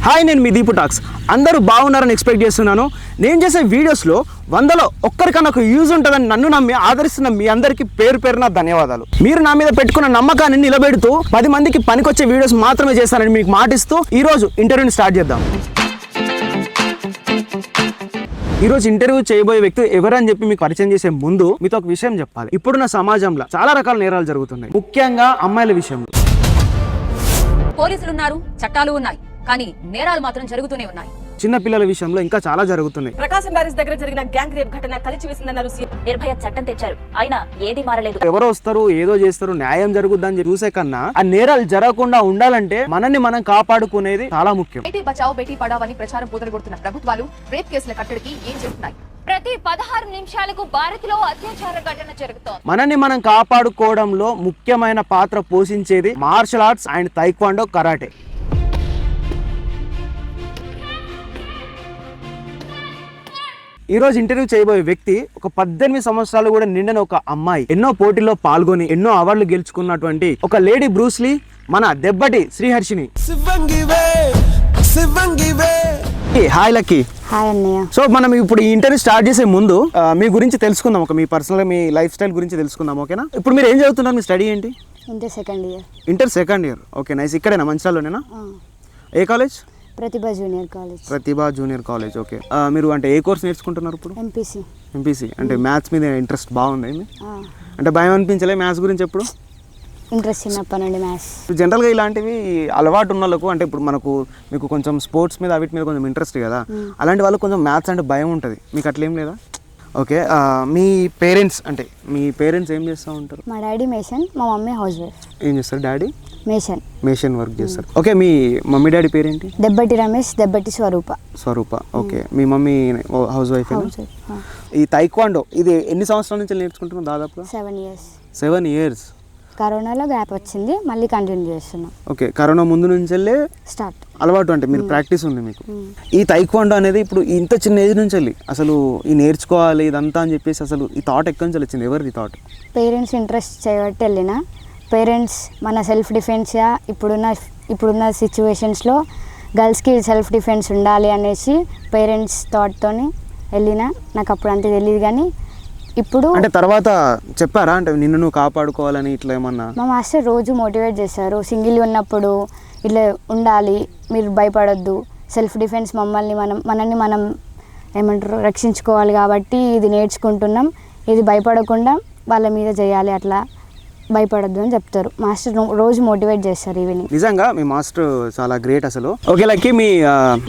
Hi, నేను మీ Deepu talks. అందరూ బాగున్నారని ఎక్స్పెక్ట్ చేస్తున్నాను. నేను చేసే వీడియోస్లో 100లో ఒక్కరికన్నా ఒక యూజ్ ఉంటుందని నన్ను నమ్మి ఆదరిస్తున్న మీ అందరికీ పేరు పేరున ధన్యవాదాలు. మీరు నా మీద పెట్టుకున్న నమ్మకాన్ని నిలబెడుతూ 10 మందికి పనికొచ్చే వీడియోస్ మాత్రమే చేస్తానని మీకు మాటిస్తూ ఈరోజు ఇంటర్వ్యూని స్టార్ట్ చేద్దాం. ఈరోజు ఇంటర్వ్యూ చేయబోయే వ్యక్తి ఎవరని చెప్పి మీకు పరిచయం చేసే ముందు మీతో ఒక విషయం చెప్పాలి. ఇప్పుడున్న సమాజంలో చాలా రకాల నేరాలు జరుగుతున్నాయి, ముఖ్యంగా అమ్మాయిల విషయంలో. పోలీసులు ఉన్నారు, చట్టాలు ఉన్నాయి, కానీ నేరాలు మాత్రం జరుగుతూనే ఉన్నాయి. చిన్న పిల్లల విషయంలో ఇంకా చాలా జరుగుతున్నాయి. ప్రకాశం బ్యారేజ్ దగ్గర జరిగిన గ్యాంగ్ రేప్ ఘటన కలిచివేసిందన్నారు. నిర్భయ చట్టం తెచ్చారు, అయినా ఏది మారలేదు. ఎవరో వస్తారు, ఏదో చేస్తారు, న్యాయం జరుగుద్దని చూసే కన్నా ఆ నేరాలు జరగకుండా ఉండాలంటే మనల్ని మనం కాపాడుకునేది చాలా ముఖ్యం. బేటీ బచావ్ బేటీ పడావ్ అని ప్రచారం పూదరగొడుతున్న ప్రభుత్వాలు రేప్ కేసుల కట్టడికి ఏం చేస్తున్నాయి? ప్రతి 16 నిమిషాలకు భారత్లో అత్యాచార ఘటన జరుగుతోంది. మనల్ని మనం కాపాడుకోవడంలో ముఖ్యమైన పాత్ర పోషించేది martial arts and taekwondo, karate. ఈ రోజు ఇంటర్వ్యూ చేయబోయే వ్యక్తి ఒక 18 సంవత్సరాలు కూడా నిండిన ఒక అమ్మాయి. ఎన్నో పోటీల్లో పాల్గొని ఎన్నో అవార్డులు గెలుచుకున్నటువంటి ఒక లేడీ బ్రూస్లీ, మన దెబ్బటి శ్రీహర్షిని. హాయ్ లక్కీ. హాయ్ అన్నయ్య. సో మనం ఇప్పుడు ఈ ఇంటర్వ్యూ స్టార్ట్ చేసే ముందు మీ గురించి తెలుసుకుందాం, ఒక మీ పర్సనల్ మీ లైఫ్ స్టైల్ గురించి తెలుసుకుందాం, ఓకేనా? ఇప్పుడు మీరు ఏం చదువుతున్నారు? మీ స్టడీ ఏంటి? Inter second year. Inter second year, okay, nice. ఇక్కడేనా, మంచిర్యాలలోనేనా? ఏ college? Pratibha junior college. Pratibha junior college, okay. మీరు అంటే ఏ కోర్స్ నేర్చుకుంటున్నారు ఇప్పుడు? ఎంపీసీ. ఎంపీసీ అంటే మ్యాథ్స్ మీద ఇంట్రెస్ట్ బాగుంది. అంటే భయం అనిపించలే మ్యాథ్స్ గురించి ఎప్పుడు? ఇంట్రెస్ట్ చిన్నప్పటి నుండి మ్యాథ్స్. జనరల్గా ఇలాంటివి అలవాటు ఉన్న వాళ్ళకు, అంటే ఇప్పుడు మీకు కొంచెం స్పోర్ట్స్ మీద వీటి మీద కొంచెం ఇంట్రెస్ట్ కదా, అలాంటి వాళ్ళకి కొంచెం మ్యాథ్స్ అంటే భయం ఉంటుంది. మీకు అట్లేం లేదా? ఓకే. మీ పేరెంట్స్ ఏం చేస్తూ ఉంటారు? మా డాడీ మేషన్, మా మమ్మీ హౌస్ వైఫ్. ఏం చేస్తారు డాడీ? మేషన్ వర్క్ చేస్తారు. ఓకే. మీ మమ్మీ డాడీ పేరేంటి? దెబ్బటి రమేష్, దెబ్బటి స్వరూప. ఓకే. మీ మమ్మీ హౌస్ వైఫ్. ఈ తైక్వాండో ఇది ఎన్ని సంవత్సరాల నుంచి నేర్చుకుంటున్నాం? దాదాపుగా 7 years. కరోనాలో గ్యాప్ వచ్చింది, మళ్ళీ కంటిన్యూ చేస్తున్నాం. ఓకే. కరోనా ముందు నుంచి స్టార్ట్ అలవాటు, అంటే మీరు ప్రాక్టీస్ ఉంది మీకు. ఈ తైక్వాండో అనేది ఇప్పుడు ఇంత చిన్న ఏజ్ నుంచి అసలు ఈ నేర్చుకోవాలి ఇదంతా అని చెప్పేసి అసలు ఈ థాట్ ఎక్కడి నుంచి వచ్చింది? ఎవరిది థాట్? పేరెంట్స్ ఇంట్రెస్ట్ చేయబట్టి వెళ్ళిన. పేరెంట్స్ మన సెల్ఫ్ డిఫెన్స్గా ఇప్పుడున్న సిచ్యువేషన్స్లో గర్ల్స్కి సెల్ఫ్ డిఫెన్స్ ఉండాలి అనేసి పేరెంట్స్ థాట్తో వెళ్ళిన. నాకు అప్పుడు అంత తెలియదు, కానీ ఇప్పుడు అంటే తర్వాత చెప్పారా, అంటే నిన్ను నువ్వు కాపాడుకోవాలని ఇట్లా ఏమన్నా? మా మాస్టర్ రోజు మోటివేట్ చేశారు. సింగిల్ ఉన్నప్పుడు ఇట్లా ఉండాలి, మీరు భయపడొద్దు, సెల్ఫ్ డిఫెన్స్ మనల్ని మనం ఏమంటారు రక్షించుకోవాలి, కాబట్టి ఇది నేర్చుకుంటున్నాం, ఇది భయపడకుండా వాళ్ళ మీద చేయాలి, అట్లా భయపడద్దు అని చెప్తారు. మాస్టర్ రోజు మోటివేట్ చేస్తారు ఈవినింగ్. నిజంగా మీ మాస్టర్ చాలా గ్రేట్ అసలు. ఓకే లక్కీ,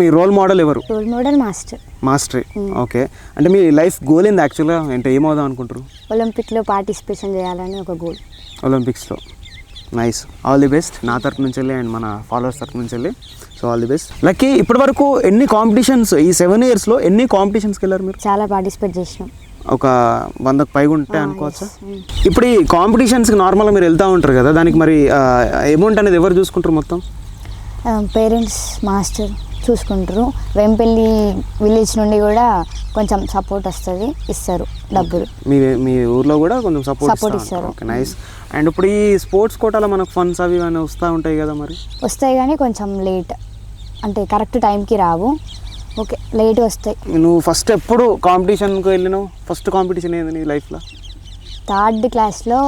మీ రోల్ మోడల్ ఎవరు? Role model master. ఓకే. అంటే మీ లైఫ్ గోల్ ఏంది యాక్చువల్గా? అంటే ఏమవుదాం అనుకుంటారు? ఒలింపిక్లో పార్టిసిపేషన్ చేయాలని ఒక గోల్. ఒలింపిక్స్లో. నైస్, ఆల్ ది బెస్ట్ నా తరపు నుంచి అండ్ మన ఫాలోవర్స్ తరపు నుంచి. So all the best lucky. ఇప్పటి వరకు ఎన్ని కాంపిటీషన్స్, ఈ 7 yearsలో ఎన్ని కాంపిటీషన్స్కి వెళ్ళారు మీరు? చాలా పార్టిసిపేట్ చేసినాం, ఒక 100కు పైగా ఉంటాయి అనుకోవచ్చా? ఇప్పుడు ఈ కాంపిటీషన్స్కి నార్మల్గా మీరు వెళ్తూ ఉంటారు కదా, దానికి మరి అమౌంట్ అనేది ఎవరు చూసుకుంటారు మొత్తం? పేరెంట్స్, మాస్టర్ చూసుకుంటారు. వెంపల్లి విలేజ్ నుండి కూడా కొంచెం సపోర్ట్ వస్తుంది, ఇస్తారు డబ్బులు. మీ ఊర్లో కూడా కొంచెం సపోర్ట్ ఇస్తారు. Okay, nice. అండ్ ఇప్పుడు ఈ స్పోర్ట్స్ కోటాలో మనకు ఫండ్స్ అవి అని వస్తూ ఉంటాయి కదా, మరి వస్తాయి కానీ కొంచెం లేట్, అంటే కరెక్ట్ టైంకి రావు. ఓకే, లేట్ వస్తాయి. నువ్వు ఫస్ట్ ఎప్పుడు కాంపిటీషన్కి వెళ్ళినావు? ఫస్ట్ కాంపిటీషన్ ఏంది నీ లైఫ్లో? 3rd క్లాస్లో.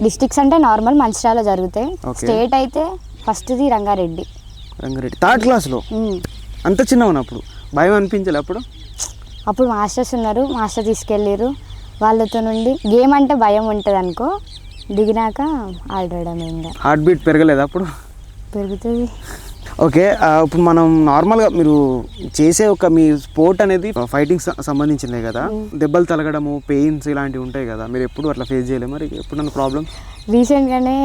డిస్ట్రిక్ట్స్ అంటే నార్మల్ మంచిర్యాలలో జరుగుతాయి. స్టేట్ అయితే ఫస్ట్ది రంగారెడ్డి. 3rd క్లాస్లో? అంత చిన్న ఉన్నప్పుడు భయం అనిపించలే అప్పుడు? అప్పుడు మాస్టర్స్ ఉన్నారు, మాస్టర్ తీసుకెళ్ళారు. వాళ్ళతో నుండి గేమ్ అంటే భయం ఉంటుంది అనుకో, దిగినాక ఆడడం. ఇంకా హార్ట్ బీట్ పెరగలేదు అప్పుడు? పెరుగుతుంది. ఓకే. ఇప్పుడు మనం నార్మల్గా మీరు చేసే మీ స్పోర్ట్ అనేది ఫైటింగ్ సంబంధించిందే కదా, దెబ్బలు తలగడము, పెయిన్స్ ఇలాంటివి ఉంటాయి కదా, మీరు ఎప్పుడు అట్లా ఫేస్ చేయలేదు మరి? ఎప్పుడు నన్ను ప్రాబ్లం? రీసెంట్గానే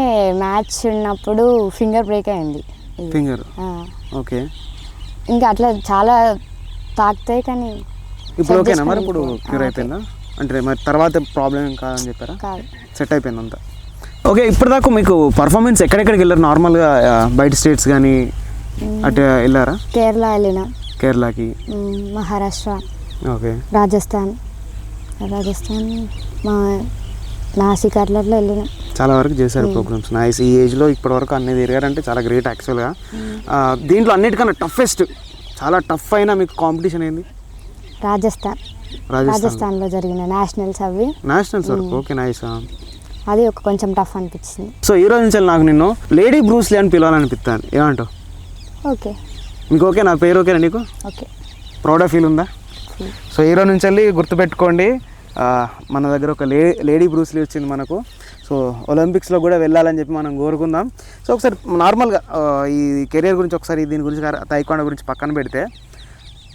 మ్యాచ్ ఉన్నప్పుడు ఫింగర్ బ్రేక్ అయింది. ఫింగర్? ఓకే. ఇంకా అట్లా చాలా తాకుతాయి, కానీ ఇప్పుడు ఓకేనా మరి? ఇప్పుడు క్యూర్ అయిపోయిందా? అంటే మరి తర్వాత ప్రాబ్లం ఏం కాదని చెప్పారా? సెట్ అయిపోయింది అంతా? ఓకే. ఇప్పటిదాకా మీకు పర్ఫార్మెన్స్ ఎక్కడెక్కడికి వెళ్ళారు నార్మల్గా? బయట స్టేట్స్ కానీ అటు వెళ్ళారా? కేరళ వెళ్ళిన. కేరళకి, మహారాష్ట్ర, ఓకే, రాజస్థాన్, మా నాసిక్ అట్లా వెళ్ళినాం. చాలా వరకు చేశారు ప్రోగ్రామ్స్. నైస్. ఈ ఏజ్లో ఇప్పటి వరకు అన్ని తిరిగారంటే చాలా గ్రేట్ యాక్చువల్గా. దీంట్లో అన్నిటికన్నా టఫెస్ట్, చాలా టఫ్ అయినా మీకు కాంపిటీషన్ ఏంది? రాజస్థాన్లో జరిగిన నేషనల్స్ అవి. నేషనల్స్ వరకు ఓకే, నైస్. అది ఒక కొంచెం టఫ్ అనిపించింది. సో ఈ రోజు నుంచి నాకు నిన్ను లేడీ బ్రూస్లీ అని పిలవాలనిపిస్తాను, ఏమంటావు? ఓకే. మీకు ఓకే? నా పేరు ఓకేనా నీకు? ఓకే. ప్రౌడ్ ఫీల్ ఉందా? సో ఈ రోజు నుంచి వెళ్ళి గుర్తుపెట్టుకోండి, మన దగ్గర ఒక లేడీ బ్రూస్లీ వచ్చింది మనకు. సో ఒలింపిక్స్లో కూడా వెళ్ళాలని చెప్పి మనం కోరుకుందాం. సో ఒకసారి నార్మల్గా ఈ కెరియర్ గురించి ఒకసారి దీని గురించి తైక్వాండో గురించి పక్కన పెడితే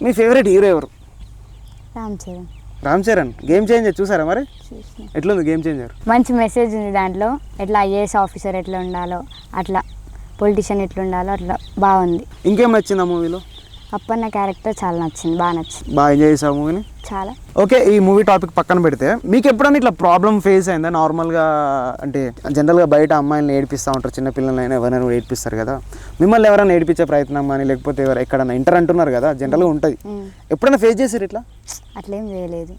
మీ ఫేవరెట్ హీరో ఎవరు? రామ్ చరణ్. గేమ్ చేంజర్ చూసారా మరి? ఎట్లుంది గేమ్ చేంజర్? మంచి మెసేజ్ ఉంది దాంట్లో. ఎట్లా ఐఏఎస్ ఆఫీసర్ ఎట్లా ఉండాలో, అట్లా పొలిటీషియన్ ఎట్లా ఉండాలో అట్లా బాగుంది. ఇంకేం నచ్చింది ఆ మూవీలో? అప్పన్న క్యారెక్టర్ చాలా నచ్చింది, బాగా నచ్చింది. బాగా ఎంజాయ్ చేసావు మూవీని? చాలా. ఓకే, ఈ మూవీ టాపిక్ పక్కన పెడితే మీకు ఎప్పుడైనా ఇట్లా ప్రాబ్లం ఫేస్ అయిందా? నార్మల్గా అంటే జనరల్గా బయట అమ్మాయిలను ఏడిపిస్తూ ఉంటారు, చిన్న పిల్లలైనా ఎవరైనా కూడా ఏడిపిస్తారు కదా. మిమ్మల్ని ఎవరైనా ఏడిపించే ప్రయత్నం కానీ లేకపోతే ఎక్కడైనా ఇంటర్ అంటున్నారు కదా, జనరల్గా ఉంటుంది, ఎప్పుడైనా ఫేస్ చేసారు ఇట్లా? అట్లేం చేయలేదు,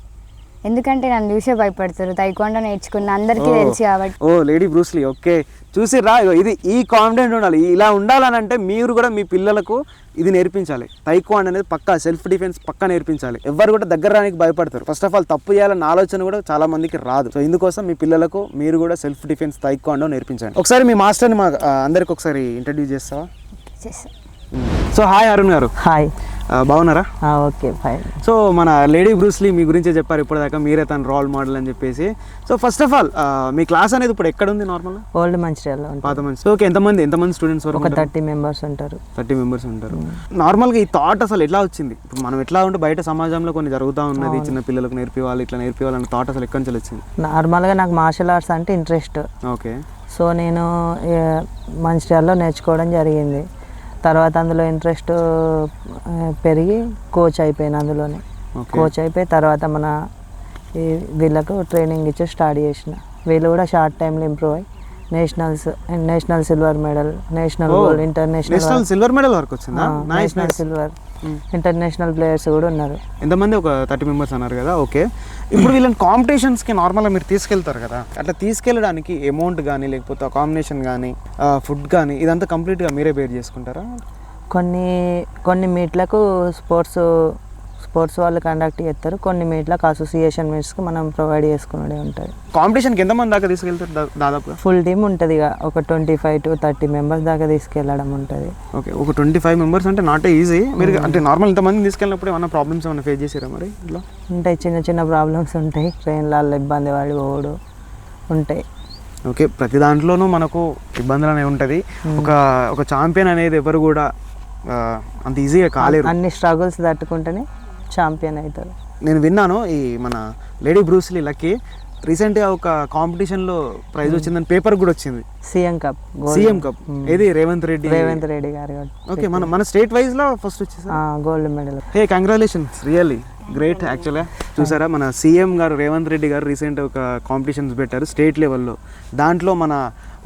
ఎందుకంటే నన్ను చూసే భయపడతారు. తైక్వాండో నేర్చుకున్న అందరికీ తెలుసు కాబట్టి. ఓ లేడీ బ్రూస్లీ. ఓకే, చూసిర్రా, ఇది ఈ కాన్ఫిడెంట్ ఉండాలి. ఇలా ఉండాలని అంటే మీరు కూడా మీ పిల్లలకు ఇది నేర్పించాలి. తైక్వాండో అనేది పక్కా సెల్ఫ్ డిఫెన్స్ పక్కా నేర్పించాలి. ఎవరు కూడా దగ్గర రానికి భయపడతారు. ఫస్ట్ ఆఫ్ ఆల్ తప్పు చేయాలన్న ఆలోచన కూడా చాలా మందికి రాదు. సో ఇందుకోసం మీ పిల్లలకు మీరు కూడా సెల్ఫ్ డిఫెన్స్ తైక్వాండో నేర్పించండి. ఒకసారి మీ మాస్టర్ని మా అందరికి ఒకసారి ఇంట్రడ్యూస్ చేస్తావా? సో హాయ్ అరుణ్ గారు. హాయ్. బాగున్నారా? Okay fine. సో మన లేడీ బ్రూస్లీ మీ గురించే చెప్పారు ఇప్పటిదాకా, మీరే తన రోల్ మోడల్ అని చెప్పేసి. So first of all me class అనేది ఇప్పుడు ఎక్కడ ఉంది? నార్మల్గా ఓల్డ్ మంచిర్యాలలో పాత మంచి. ఓకే, ఎంతమంది స్టూడెంట్స్? ఒక 30 మెంబర్స్ ఉంటారు. 30 మెంబర్స్ ఉంటారు. నార్మల్గా ఈ థాట్ అసలు ఎట్లా వచ్చింది? ఇప్పుడు మనం ఎట్లా ఉంటే బయట సమాజంలో కొన్ని జరుగుతూ ఉన్నది, చిన్న పిల్లలకు నేర్పివ్వాలి, ఇట్లా నేర్పివ్వాలన్న థాట్ అసలు ఎక్కడి నుంచి వచ్చింది? నార్మల్గా నాకు మార్షల్ ఆర్ట్స్ అంటే ఇంట్రెస్ట్. ఓకే. సో నేను మంచిర్యాలలో నేర్చుకోవడం జరిగింది. తర్వాత అందులో ఇంట్రెస్ట్ పెరిగి కోచ్ అయిపోయాను. అందులోనే కోచ్ అయిపోయి తర్వాత మన వీళ్ళకు ట్రైనింగ్ ఇచ్చి స్టార్ట్ చేసిన. వీళ్ళు కూడా షార్ట్ టైంలో ఇంప్రూవ్ అయ్యి national silver medal, national gold, international silver medal వరకు వచ్చిందా? నేషనల్ సిల్వర్, ఇంటర్నేషనల్ ప్లేయర్స్ కూడా ఉన్నారు. ఎంతమంది? ఒక 30 మెంబర్స్ అన్నారు కదా. ఓకే, ఇప్పుడు వీళ్ళని కాంపిటీషన్స్కి నార్మల్గా మీరు తీసుకెళ్తారు కదా, అట్లా తీసుకెళ్ళడానికి అమౌంట్ కానీ లేకపోతే కాంబినేషన్ కానీ ఫుడ్ కానీ ఇదంతా కంప్లీట్గా మీరే బేర్ చేసుకుంటారా? కొన్ని మీట్లకు స్పోర్ట్స్ వాళ్ళు కండక్ట్ చేస్తారు, కొన్ని మీట్లకు అసోసియేషన్ మీట్స్కి మనం ప్రొవైడ్ చేసుకునే ఉంటుంది. కాంపిటీషన్కి ఎంతమంది దాకా తీసుకెళ్తారు దాదాపుగా? ఫుల్ టీమ్ ఉంటుంది, ఇక ఒక 25 to 30 మెంబర్స్ దాకా తీసుకెళ్ళడం ఉంటుంది. ఓకే, ఒక 25 మెంబర్స్ అంటే నాట్ ఈజీ. మీరు అంటే నార్మల్ ఇంతమంది తీసుకెళ్ళినప్పుడు ఏమైనా ప్రాబ్లమ్స్ ఏమైనా ఫేస్ చేసారా మరి? ఇట్లా ఉంటాయి, చిన్న ప్రాబ్లమ్స్ ఉంటాయి, ట్రైన్లలో ఇబ్బంది పడి పోవడం ఉంటాయి. ఓకే, ప్రతి దాంట్లోనూ మనకు ఇబ్బందులు అనేవి ఉంటుంది. ఒక ఛాంపియన్ అనేది ఎవరు కూడా అంత ఈజీగా కాలేరు. అన్ని స్ట్రగుల్స్ తట్టుకుంటేనే ఛాంపియన్ అవుతారు. నేను విన్నాను ఈ మన లేడీ బ్రూస్లీ లక్కీ రీసెంట్గా ఒక కాంపిటీషన్లో ప్రైజ్ వచ్చిందని పేపర్ కూడా వచ్చింది. CM cup. ఏది? రేవంత్ రెడ్డి గారు. ఓకే, మన స్టేట్ వైజ్లో ఫస్ట్ వచ్చేసి గోల్డ్ మెడల్. హే, కంగ్రాచులేషన్స్, రియల్లీ గ్రేట్. యాక్చువల్గా చూసారా, మన సీఎం గారు రేవంత్ రెడ్డి గారు రీసెంట్ ఒక కాంపిటీషన్స్ పెట్టారు స్టేట్ లెవెల్లో. దాంట్లో మన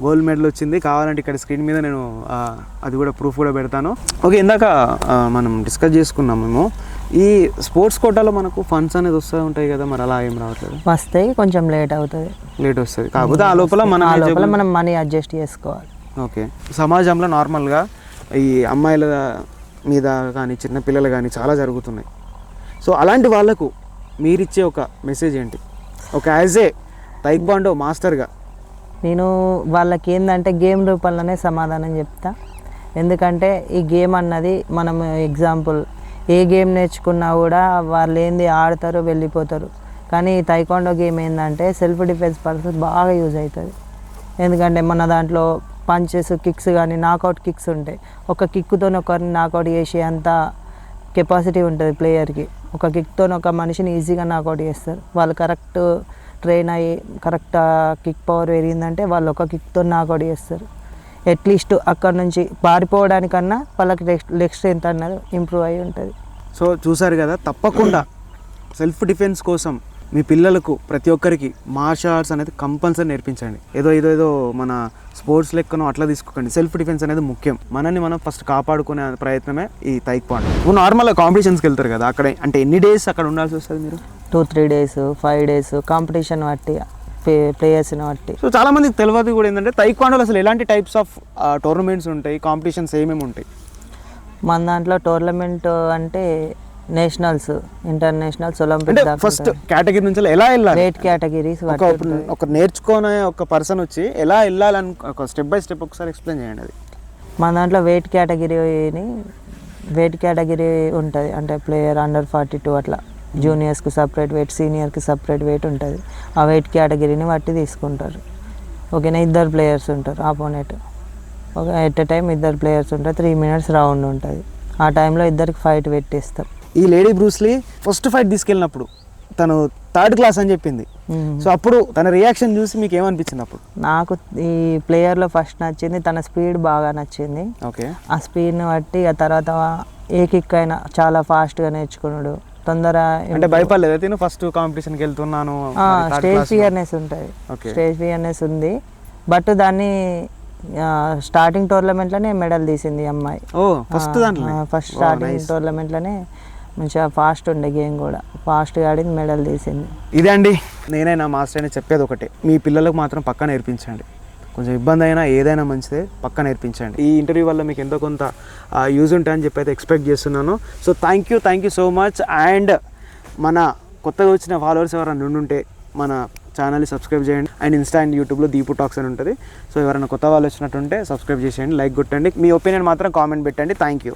గోల్డ్ మెడల్ వచ్చింది. కావాలంటే ఇక్కడ స్క్రీన్ మీద నేను అది కూడా ప్రూఫ్ కూడా పెడతాను. ఓకే, ఇందాక మనం డిస్కస్ చేసుకున్నాం మేము ఈ స్పోర్ట్స్ కోటాలో మనకు ఫండ్స్ అనేది వస్తూ ఉంటాయి కదా, మరి అలా ఏం రావట్లేదు? వస్తాయి, కొంచెం లేట్ వస్తుంది, కాకపోతే ఆ లోపల మనం మనీ అడ్జస్ట్ చేసుకోవాలి. ఓకే, సమాజంలో నార్మల్గా ఈ అమ్మాయిల మీద కానీ చిన్న పిల్లలు కానీ చాలా జరుగుతున్నాయి. సో అలాంటి వాళ్ళకు మీరిచ్చే ఒక మెసేజ్ ఏంటి? ఒక యాజ్ ఏ తైక్వాండో మాస్టర్గా. నేను వాళ్ళకి ఏంటంటే గేమ్ రూపంలోనే సమాధానం చెప్తా. ఎందుకంటే ఈ గేమ్ అన్నది మనం ఎగ్జాంపుల్ ఏ గేమ్ నేర్చుకున్నా కూడా వాళ్ళు ఏంది ఆడతారు వెళ్ళిపోతారు. కానీ ఈ తైక్వాండో గేమ్ ఏంటంటే సెల్ఫ్ డిఫెన్స్ పర్పస్ బాగా యూజ్ అవుతుంది. ఎందుకంటే మన దాంట్లో పంచెస్, కిక్స్ కానీ నాకౌట్ కిక్స్ ఉంటాయి. ఒక కిక్తో ఒకరిని నాకౌట్ చేసే అంత కెపాసిటీ ఉంటుంది ప్లేయర్కి. ఒక కిక్తో ఒక మనిషిని ఈజీగా నాకౌట్ చేస్తారు. వాళ్ళు కరెక్ట్ ట్రైన్ అయ్యి కరెక్ట్ కిక్ పవర్ పెరిగిందంటే వాళ్ళు ఒక కిక్తో నాకౌట్ చేస్తారు. అట్లీస్ట్ అక్కడ నుంచి పారిపోవడానికన్నా వాళ్ళకి లెగ్ స్ట్రెంత్ అన్నది ఇంప్రూవ్ అయ్యి ఉంటుంది. సో చూసారు కదా, తప్పకుండా సెల్ఫ్ డిఫెన్స్ కోసం మీ పిల్లలకు ప్రతి ఒక్కరికి మార్షల్ ఆర్ట్స్ అనేది కంపల్సరీ నేర్పించండి. ఏదో మన స్పోర్ట్స్ లెక్కనో అట్లా తీసుకోకండి. సెల్ఫ్ డిఫెన్స్ అనేది ముఖ్యం. మనల్ని మనం ఫస్ట్ కాపాడుకునే ప్రయత్నమే ఈ తైక్వాండో. నువ్వు నార్మల్గా కాంపిటీషన్స్కి వెళ్తారు కదా, అక్కడ అంటే ఎన్ని డేస్ అక్కడ ఉండాల్సి వస్తుంది? మీరు 2-3 days 5 days కాంపిటీషన్ బట్టి ప్లేయర్స్ని బట్టి. సో చాలా మందికి తెలియదు కూడా ఏంటంటే తైక్వాండోలో అసలు ఎలాంటి టైప్స్ ఆఫ్ టోర్నమెంట్స్ ఉంటాయి, కాంపిటీషన్స్ ఏమేమి ఉంటాయి? మన దాంట్లో టోర్నమెంట్ అంటే నేషనల్స్, ఇంటర్నేషనల్స్, అంటే ఒలింపిక్ ఫస్ట్ కేటగిరీ నుంచి ఎలా వెళ్ళాలి, వెయిట్ కేటగిరీస్ ఒక నేర్చుకునే ఒక పర్సన్ వచ్చి ఎలా వెళ్ళాలని ఒక స్టెప్ బై స్టెప్ ఒకసారి ఎక్స్ప్లెయిన్ చేయండి. అది మన దాంట్లో వెయిట్ కేటగిరీ ఉంటుంది. అంటే ప్లేయర్ అండర్ 42 అట్లా జూనియర్స్కి సపరేట్ వెయిట్, సీనియర్కి సపరేట్ వెయిట్ ఉంటుంది. ఆ వెయిట్ కేటగిరీని బట్టి తీసుకుంటారు. ఓకేనా, 2 ప్లేయర్స్ ఉంటారు ఆపోనెంట్. ఒక ఎట్ ఎ టైం 2 ప్లేయర్స్ ఉంటారు. 3 minutes రౌండ్ ఉంటుంది. ఆ టైంలో 2కి ఫైట్ పెట్టిస్తాం. ఈ లేడీ బ్రూస్లీ ఫస్ట్ ఫైట్ తీసుకెళ్ళినప్పుడు తను 3rd క్లాస్ అని చెప్పింది. సో అప్పుడు తన రియాక్షన్ చూసి మీకు ఏమనిపించింది? అప్పుడు నాకు ఈ ప్లేయర్లో ఫస్ట్ నచ్చింది తన స్పీడ్ బాగా నచ్చింది. ఓకే, ఆ స్పీడ్ని బట్టి ఆ తర్వాత ఏ కిక్ అయినా చాలా ఫాస్ట్గా నేర్చుకున్నాడు. తొందర అంటే భయపడలేదు అయితే ఫస్ట్ కాంపిటీషన్కి వెళ్తున్నాను? స్టేజ్ ఫియర్నెస్ ఉంటుంది. స్టేజ్ ఫియర్నెస్ ఉంది. బట్ దాన్ని స్టార్టింగ్ టోర్నమెంట్లోనే మెడల్ తీసింది అమ్మాయి. ఫస్ట్ స్టార్టింగ్ టోర్నమెంట్లోనే మంచిగా ఫాస్ట్ ఉండే గేమ్ కూడా ఫాస్ట్గా ఆడింది, మెడల్ తీసింది. ఇదే అండి, నేనే నా మాస్టర్ అయినా చెప్పేది ఒకటే, మీ పిల్లలకు మాత్రం పక్కా నేర్పించండి. కొంచెం ఇబ్బంది అయినా ఏదైనా మంచిదే, పక్కా నేర్పించండి. ఈ ఇంటర్వ్యూ వల్ల మీకు ఎంతో కొంత యూజ్ ఉంటాయని చెప్పి అయితే ఎక్స్పెక్ట్ చేస్తున్నాను. So thank you so much. And మన కొత్తగా వచ్చిన ఫాలోవర్స్ ఎవరైనా ఉంటే మన ఛానల్ని సబ్స్క్రైబ్ చేయండి. అండ్ ఇన్స్టా అండ్ యూట్యూబ్లో దీపు టాక్స్ అని ఉంటుంది. సో ఎవరైనా కొత్త వాళ్ళు వచ్చినట్టుంటే సబ్స్క్రైబ్ చేసేయండి, లైక్ కొట్టండి, మీ ఒపీనియన్ మాత్రం కామెంట్ పెట్టండి. Thank you.